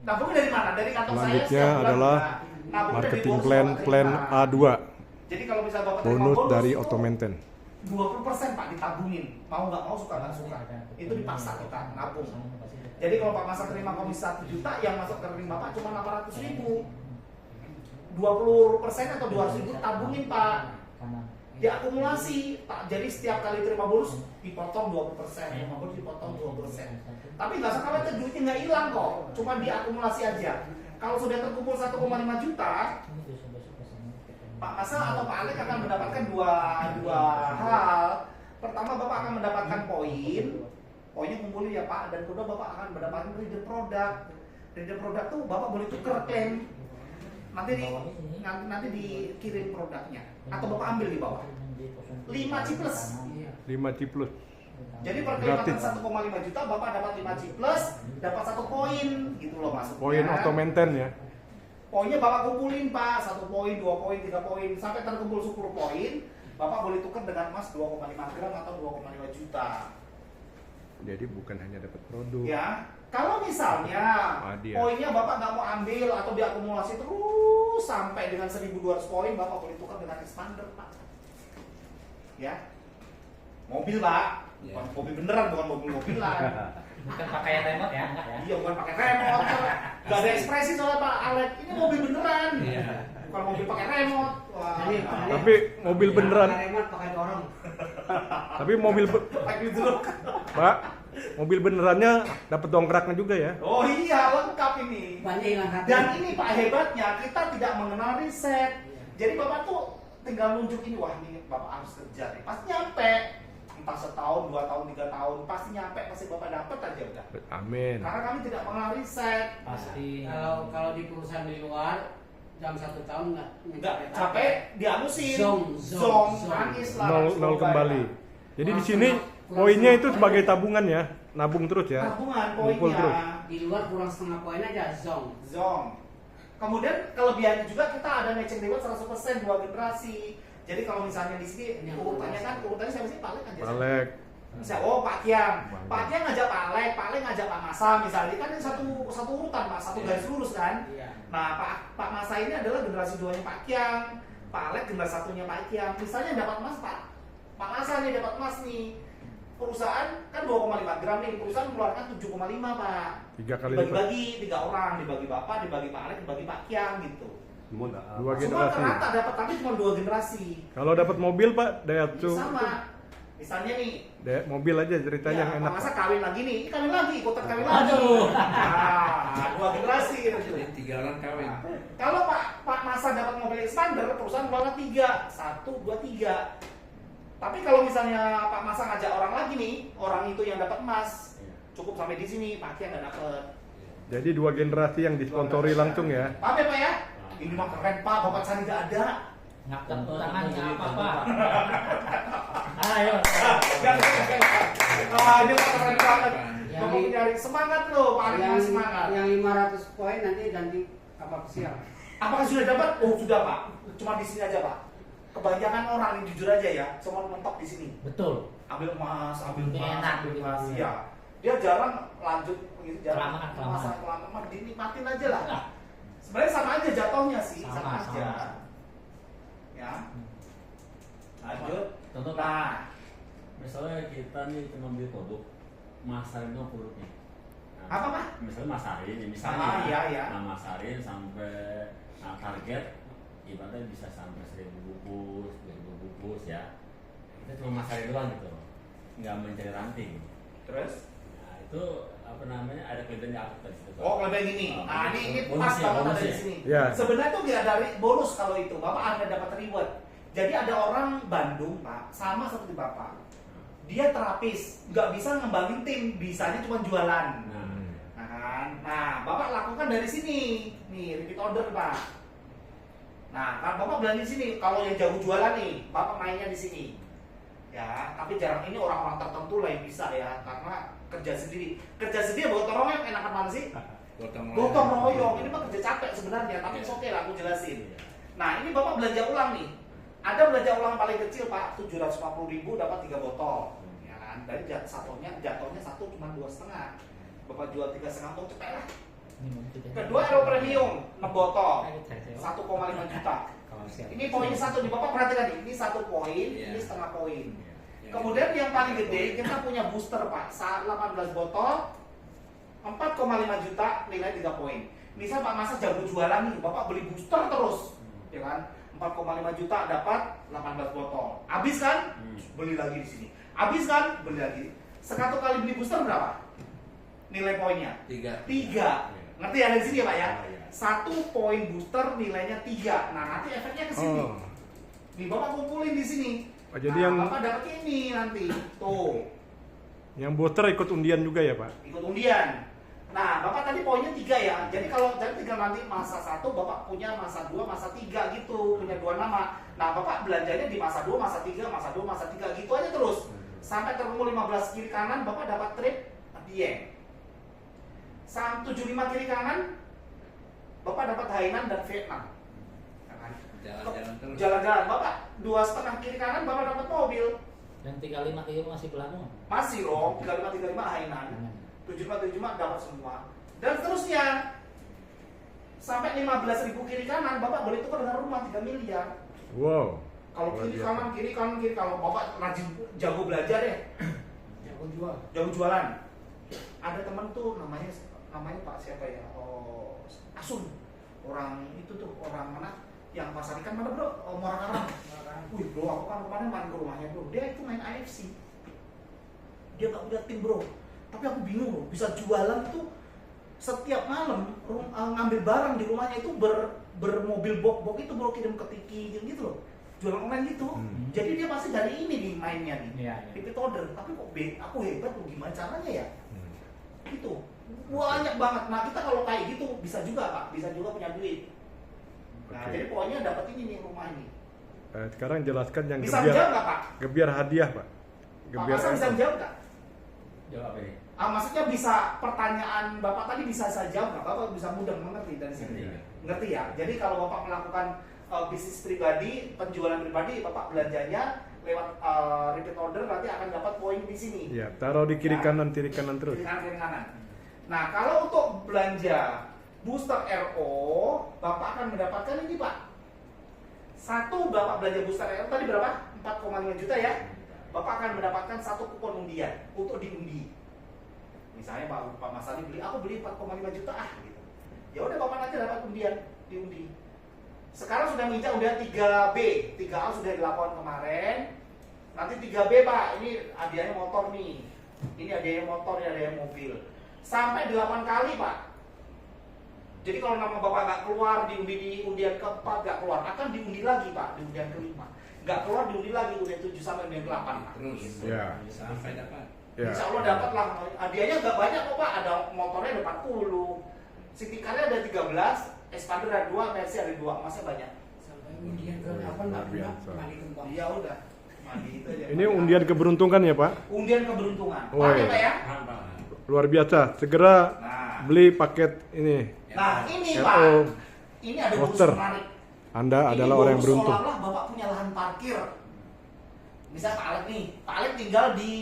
Nabung dari mana? Dari kantong saya. Selanjutnya adalah marketing plan A2. Jadi kalau bisa Bapak terima Bonus bonus dari itu Auto Maintain. 20% Pak ditabungin. Mau nggak mau, suka nggak suka. Itu dipaksa kita nabung. Jadi kalau Pak Masa terima komisi 1 juta, yang masuk ke rekening Bapak cuma 800.000. 20% atau 200.000 tabungin Pak. Diakumulasi Pak. Jadi setiap kali terima bonus dipotong 20%, terima bonus dipotong 20%. Tapi nggak usah khawatir, duitnya nggak hilang kok. Cuma diakumulasi aja. Kalau sudah terkumpul 1,5 juta, Pak Masa atau Pak Alek akan mendapatkan dua hal. Pertama, Bapak akan mendapatkan poin. Poinnya kumpulin ya Pak. Dan kedua, Bapak akan mendapatkan reader produk. Reader produk tuh Bapak boleh tuker klaim. Nanti dikirim produknya. Atau Bapak ambil di bawah. 5C plus. 5C plus. Jadi per kali 1,5 juta Bapak dapat 5C plus, dapat 1 poin gitu loh maksudnya. Poin Auto Maintain ya. Poinnya Bapak kumpulin Pak, 1 poin, 2 poin, 3 poin, sampai terkumpul 10 poin, Bapak boleh tukar dengan emas 2,5 gram atau 2,5 juta. Jadi bukan hanya dapat produk. Ya, kalau misalnya poinnya Bapak nggak mau ambil atau diakumulasi terus sampai dengan 1.200 poin, Bapak boleh tukar dengan expander Pak. Ya, mobil Pak, bukan mobil beneran, bukan mobil-mobilan. Bukan pakai remote ya, enggak ya? Iya, bukan pakai remote. Gak ada ekspresi soalnya Pak Alek. Ini mobil beneran. Bukan mobil pakai remote. Wah. Tapi mobil beneran. Pakai remote, pakai dorong. Tapi mobil Pakai dulu. Pak, mobil benerannya dapat dongkraknya juga ya. Oh iya, lengkap ini. Banyak hilang hati. Dan ini Pak hebatnya, kita tidak mengenal riset. Jadi Bapak tuh tinggal nunjuk ini, wah ini Bapak harus kerja nih. Pasti nyampe. Entah setahun, 2 tahun, 3 tahun, pasti nyampe, pasti Bapak dapat aja udah. Amin. Karena kami tidak mengenal riset. Pasti. Kalau di perusahaan di luar dalam 1 tahun Nggak capek, dihalusin. Zong. Nangis lah. Nol kembali. Jadi di sini poinnya itu sebagai tabungan ya, nabung terus ya. Tabungan Kumpul terus. poinnya. di luar kurang setengah poin aja Zong. Kemudian kelebihannya juga kita ada matching reward 100% 2 generasi. Jadi kalau misalnya di sini urutannya kan urutannya siapa sih? Pak Alek kan Pak Alek. Bisa, Pak Kiam. Pak Kiam ngajak Pak Alek ngajak Pak Masa misalnya kan ini satu urutan Pak, satu garis lurus kan. Nah Pak Masa ini adalah generasi 2-nya Pak Kiam, Pak Alek generasi 1-nya Pak Kiam. Misalnya dapat emas Pak Masa nih dapat emas nih. Perusahaan kan 2,5 gram nih, perusahaan mengeluarkan 7,5 Pak. 3 kali lipat. Dibagi 3 orang, dibagi Bapak, dibagi Pak Alek, dibagi Pak Kiam gitu. Dua Semua generasi. rata dapat, tapi cuma 2 generasi. Kalau dapat mobil Pak, Daihatsu. Sama. Misalnya nih, Mobil aja ceritanya yang enak. Pak Masa Pak. kawin lagi nih, kawin lagi, ikutan kawin lagi. Aduh. Nah, 2 generasi gitu. 3 orang kawin. Nah, kalau Pak Masa dapat mobil expander, perusahaan keluarkan 3, 1, 2, 3. Tapi kalau misalnya Pak Masa ngajak orang lagi nih, orang itu yang dapat emas, cukup sampai di sini, Pak Kiam nggak dapat. Jadi 2 generasi yang disponsori langsung ya. Paham ya Pak ya? Ini mah keren Pak, Bapak Sani nggak ada. Ngapet tangannya apa Pak? Ayo. Wah, ini Pak keren banget. Bapak nyari semangat loh, Pak Alek semangat. yang 500 poin nanti ganti kapal pesiar. Apakah sudah dapat? Oh sudah Pak, cuma di sini aja Pak. Kebanyakan orang ini jujur aja ya, semua mentok di sini. Betul. Ambil emas, Enak, ambil emas, gitu. ya. Dia jarang lanjut gitu, jarang Kelamaan. kelamaan, dinikmatin aja lah. Sebenarnya sama aja jatuhnya sih, sama aja. Ya. Lanjut. Contoh, Nah, misalnya kita nih cuma beli produk, masarin dong produknya. Nah, apa Pak? misalnya masarin, misalnya Iya. nah, masarin sampai target ibaratnya bisa sampai 1.000 bungkus, 2.000 bungkus ya. Kita cuma masarin doang gitu, nggak mencari ranting. Terus? Nah itu apa namanya, ada kelebihan apa tadi situ? Oh, kelebihan gini. Nah, ini pas bonusnya, banget ada bonusnya. di sini. Ya. Sebenarnya tuh nggak ada bonus kalau itu. Bapak ada dapat reward. Jadi ada orang Bandung, Pak, sama seperti Bapak. Dia terapis, nggak bisa ngembangin tim, bisanya cuma jualan. Nah, Bapak lakukan dari sini. Nih, repeat order, Pak. Nah, kan Bapak belanja di sini. Kalau yang jago jualan nih, Bapak mainnya di sini. Ya, tapi jarang ini orang-orang tertentu lah yang bisa ya, karena kerja sendiri. Kerja sendiri gotong royong enakan mana sih? Gotong royong. Ini mah kerja capek sebenarnya, tapi oke lah aku jelasin. Nah, ini Bapak belanja ulang nih. Ada belanja ulang paling kecil Pak, 750.000 dapat 3 botol. Ya kan? Dari jatuhnya 1 cuma 2,5. Bapak jual 3,5 tuh cepet lah. Kedua Aero Premium 6 botol 1,5 juta. Ini poin satu nih, Bapak perhatikan nih, ini 1 poin, ini setengah poin. Kemudian yang paling gede kita punya booster Pak, 18 botol 4,5 juta, nilai 3 poin. Misal Pak Masa jago jualan nih, Bapak beli booster terus, ya kan? 4,5 juta dapat 18 botol. Habis kan? Beli lagi di sini. Habis kan? Beli lagi. Sekali kali beli booster berapa? Nilai poinnya? 3. Ngerti ya dari sini ya Pak ya? 1 poin booster nilainya 3. Nah, nanti efeknya ke sini. Oh. Nih Bapak kumpulin di sini. Oh, jadi nah, yang Bapak dapat ini nanti. Tuh. yang booster ikut undian juga ya, Pak? Ikut undian. Nah, Bapak tadi poinnya 3 ya. Jadi kalau jadi tinggal nanti masa 1, Bapak punya masa 2, masa 3 gitu, punya 2 nama. Nah, Bapak belanjanya di masa 2, masa 3, masa 2, masa 3 gitu aja terus. Sampai ketemu 15 kiri kanan, Bapak dapat trip Dieng. 75 kiri kanan, Bapak dapat Hainan dan Vietnam. Jalan-jalan terus. Jalan-jalan, Bapak 2,5 kiri kanan, Bapak dapat mobil. Dan 35 kilo masih berlaku. Masih loh, 35 Hainan. 75 dapat semua. Dan seterusnya sampai 15.000 kiri kanan, Bapak boleh tukar dengan rumah 3 miliar. Wow. Kalau Luar kiri biasa. kanan, kiri kanan, kiri, kalau Bapak rajin jago belajar deh, Jago jual. jago jualan. Ada teman tuh namanya Pak siapa ya? Oh, Asun. Orang itu tuh, orang mana? Yang pasar ikan mana bro? Oh, Muara Karang. Wih bro, aku kan kemarin main ke rumahnya bro. Dia itu main AFC. Dia gak punya tim bro. Tapi aku bingung loh, bisa jualan tuh setiap malam ngambil barang di rumahnya itu bermobil box itu bro, kirim ke Tiki gitu loh. Jualan online gitu. Jadi dia pasti dari ini nih mainnya nih. Iya. Repeat order. Tapi kok aku hebat tuh, gimana caranya ya? Gitu. Banyak banget. Nah, kita kalau kayak gitu bisa juga Pak, bisa juga punya duit. Nah, Oke. jadi pokoknya dapat ini nih rumah ini. Sekarang jelaskan yang Bisa menjawab gebiar, nggak Pak? gebiar hadiah, Pak. Pak Gebiar Masa bisa apa? menjawab nggak? Jawab ini. Maksudnya bisa pertanyaan Bapak tadi bisa saya jawab nggak? Bapak bisa mudah mengerti dari sini. Ngerti ya? Jadi kalau Bapak melakukan bisnis pribadi, penjualan pribadi, Bapak belanjanya lewat repeat order nanti akan dapat poin di sini. Iya, taruh di kiri Ya. kanan terus. Kiri kanan. Nah, kalau untuk belanja booster RO, Bapak akan mendapatkan ini Pak. Satu Bapak belanja booster RO tadi berapa? 4,5 juta ya. Bapak akan mendapatkan 1 kupon undian untuk diundi. Misalnya Pak Mas Ali aku beli 4,5 juta gitu. Ya udah Bapak nanti dapat undian diundi. Sekarang sudah minta undian 3B, 3A sudah dilakukan kemarin. Nanti 3B Pak, ini hadiahnya motor nih. Ini hadiahnya motor, ini hadiahnya mobil. Sampai 8 kali Pak. Jadi kalau nama Bapak nggak keluar di undian keempat nggak keluar, akan diundi lagi Pak di undian kelima. Nggak keluar diundi lagi undian 7 sampai undian 8 Pak. Terus. Ya. Sampai dapat. Ya. Insya Allah dapat lah. Hadiahnya nggak banyak kok Pak. Ada motornya ada 40, City Car-nya ada 13, Expander ada 2, Mercy ada 2, masih banyak. Sampai undian ke apa nggak punya mandi kembang. Iya udah. Mandi itu aja. Ini undian keberuntungan ya, Pak? Undian keberuntungan. Oh, Pakai iya. Pak ya. Mantap. Luar biasa. Segera Nah, beli paket ini. nah ini RO. Pak. Ini ada bonus Poster. menarik. Anda Ini adalah orang yang bonus beruntung. seolah-olah Bapak punya lahan parkir. Misalnya Pak Alek nih, Pak Alek tinggal di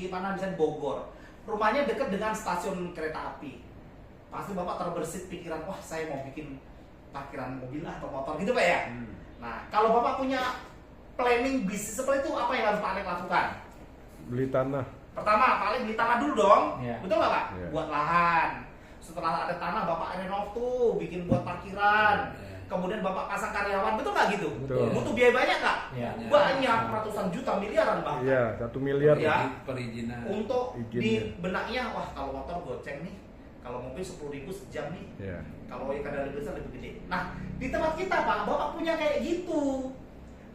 mana misalnya Bogor. Rumahnya dekat dengan stasiun kereta api. Pasti Bapak terbersit pikiran, wah saya mau bikin parkiran mobil atau motor gitu Pak ya. Nah, kalau Bapak punya planning bisnis seperti itu, apa yang harus Pak Alek lakukan? Beli tanah. Pertama, Pak Alek beli tanah dulu dong. Iya. Betul nggak Pak? Iya. Buat lahan. Setelah ada tanah, Bapak renov tuh, bikin buat parkiran. Iya. Kemudian Bapak pasang karyawan, betul nggak gitu? Betul. Butuh biaya banyak nggak? Iya. Banyak, ratusan juta, miliaran bahkan. Iya, 1 miliar. Iya. Perizinan. Untuk Izinnya. di benaknya, wah kalau motor goceng nih, kalau mobil 10.000 sejam nih, Iya. kalau yang kadang lebih besar lebih gede. Nah, di tempat kita Pak, Bapak punya kayak gitu.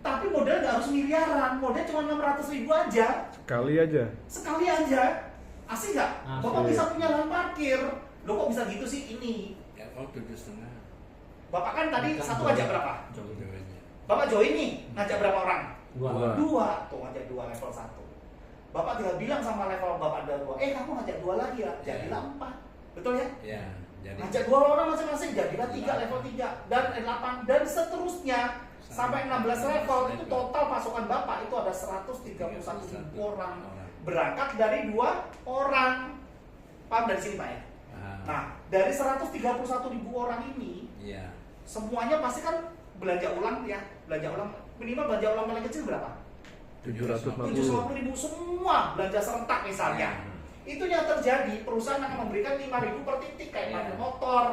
Tapi modal nggak harus miliaran, modal cuma 600.000 aja, Sekali aja. sekali aja. Asik nggak? Asik. Bapak bisa punya lahan parkir. Loh kok bisa gitu sih ini? Ya, 7,5. Bapak kan tadi satu ngajak berapa? Jodohnya. Bapak join nih, ngajak berapa orang? Dua. Dua, tuh ngajak 2 level 1. Bapak tinggal bilang sama level Bapak ada 2, kamu ngajak 2 lagi ya, jadilah 4. Betul ya? Ya, jadi Ngajak 2 orang masing-masing, jadilah 3 level 3 dan 8 dan seterusnya sampai 16 level. Itu total pasukan Bapak itu ada 131.000 orang. Berangkat dari 2 orang. Paham dari sini Pak ya? Nah, dari 131.000 orang ini, Iya. semuanya pasti kan belanja ulang ya, belanja ulang minimal belanja ulang paling kecil berapa? 750. 750.000 semua belanja serentak misalnya. Itu yang terjadi, perusahaan akan memberikan 5.000 per titik kayak pada motor.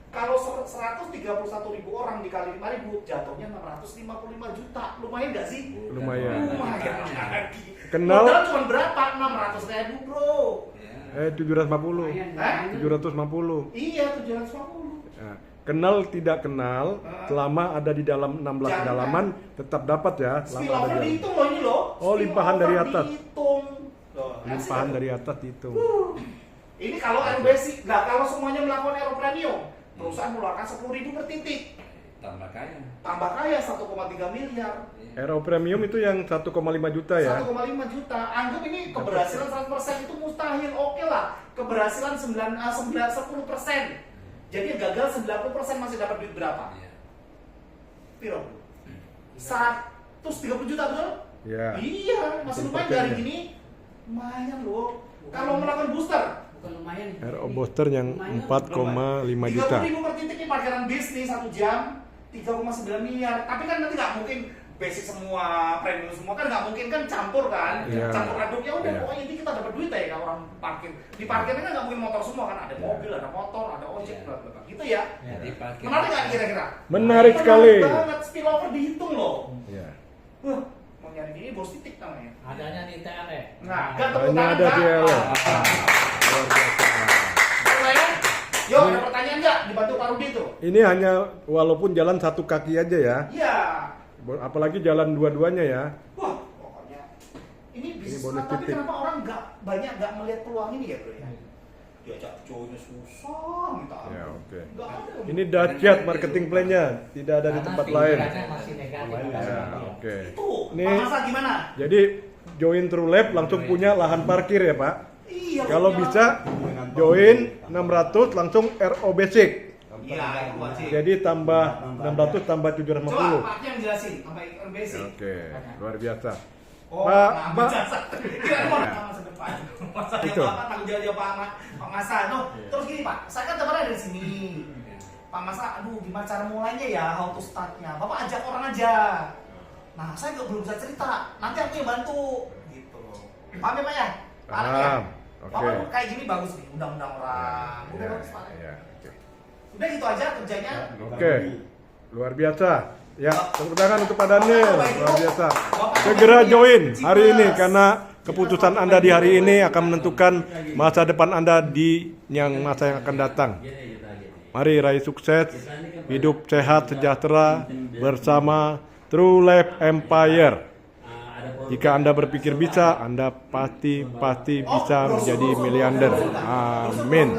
Kalau 131.000 orang dikali 5.000 jatuhnya 655 juta. Lumayan nggak sih? Lumayan. Lumayan lagi. Kenal. Modal cuma berapa? 600.000 bro. 750. Lumayan, Hah? lumayan. 750. Iya 750. Nah, kenal tidak kenal, selama ada di dalam 16 Jangan. halaman tetap dapat ya. Selama ada Spillover di dalam. dihitung loh ini loh. Oh, limpahan dari Spillover atas. dihitung. Loh, Limpahan hasil. dari atas itu. Ini kalau aero basic, nggak kalau semuanya melakukan aero premium, perusahaan mengeluarkan 10.000 per titik. Tambah kaya. Tambah kaya 1,3 miliar. Aero Premium itu yang 1,5 juta ya. 1,5 juta. Anggap ini keberhasilan 100% itu mustahil. Oke lah, keberhasilan 10%. Jadi yang gagal 90% masih dapat duit berapa? Iya. Piro? 130 juta betul? Ya. Iya, masih lumayan dari gini. Lumayan loh. Kalau melakukan booster, Bukan lumayan. RO Booster yang 4,5 juta. 30.000 per titik ini parkiran bisnis 1 jam 3,9 miliar. Tapi kan nanti nggak mungkin basic semua, premium semua kan nggak mungkin kan campur kan, Iya. campur aduk ya udah Iya. pokoknya ini kita dapat duit ya kalau orang parkir. Di parkirnya kan nggak mungkin motor semua kan, ada Iya. mobil, ada motor, ada ojek, Iya. bla bla bla. Gitu ya. Jadi parkir. Menarik nggak kira-kira? Menarik sekali. banget, spillover dihitung loh. Ya. Wah, mau nyari ini bos titik namanya. Adanya di TLE. Nah, kan tepuk Hanya tangan ada Kak. di LE. Ah. Luar biasa. Oke, ya? Yuk, ada pertanyaan nggak? Dibantu Pak Rudi tuh. Ini hanya walaupun jalan satu kaki aja ya. Iya. Apalagi jalan dua-duanya ya. Wah, pokoknya ini bisnis bonus tapi titik. kenapa orang nggak melihat peluang ini ya bro ya? Diajak cowoknya susah, minta ampun. Ya, oke. Nggak ada. Ini dahsyat marketing plan-nya, tidak ada di Karena tempat lain. pikirannya masih negatif. Ya, oke. Itu, Ini- Pak Masa gimana? Jadi join True Lab langsung punya lahan parkir ya Pak. Iya. Kalau punya. bisa join 600 langsung RO Basic. Iya, itu wajib. Jadi tambah 600 tambah Coba 750. Pak yang jelasin sampai basic. Oke, luar biasa. Oh, Pak, nah, Pak. jasa. Kira mau masa depan. Masa Itu. depan tanggung jawab Pak Masa. No, terus gini Pak, saya kan teman ada di sini. Pak Masa, aduh gimana cara mulainya ya, how to startnya? Bapak ajak orang aja. Nah, saya belum bisa cerita. Nanti aku yang bantu. Gitu loh. Paham ya Pak ya? Paham ya? Paham. Bapak Oke. kayak gini bagus nih, undang-undang orang. Udah Ya, bagus Pak. ya, oke. Udah gitu aja kerjanya. Oke, luar biasa. Ya, tepuk tangan untuk Pak Daniel, luar biasa. Bapak Segera yang join Cipas. hari ini karena keputusan Anda di hari ini akan menentukan masa depan Anda di masa yang akan datang. Gini. Mari raih sukses, hidup sehat sejahtera bersama True Lab Empire. Jika Anda berpikir bisa, Anda pasti bisa menjadi miliarder. Amin.